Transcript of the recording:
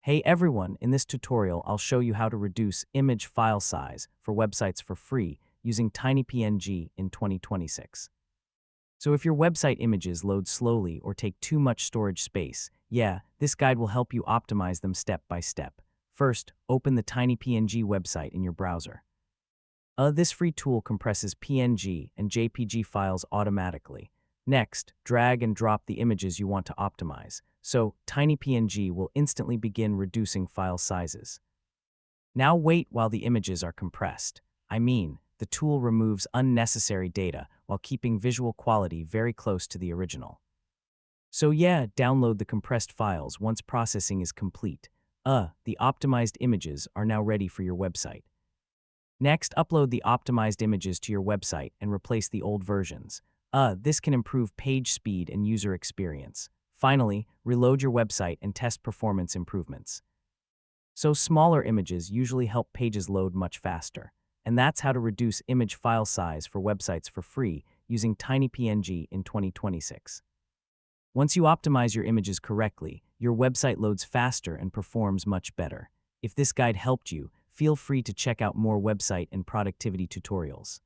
Hey everyone, in this tutorial I'll show you how to reduce image file size for websites for free using TinyPNG in 2026. So if your website images load slowly or take too much storage space, this guide will help you optimize them step by step. First, open the TinyPNG website in your browser. This free tool compresses PNG and JPG files automatically. Next, drag and drop the images you want to optimize, so TinyPNG will instantly begin reducing file sizes. Now wait while the images are compressed. The tool removes unnecessary data while keeping visual quality very close to the original. So download the compressed files once processing is complete. The optimized images are now ready for your website. Next, upload the optimized images to your website and replace the old versions. This can improve page speed and user experience. Finally, reload your website and test performance improvements. So smaller images usually help pages load much faster. And that's how to reduce image file size for websites for free using TinyPNG in 2026. Once you optimize your images correctly, your website loads faster and performs much better. If this guide helped you, feel free to check out more website and productivity tutorials.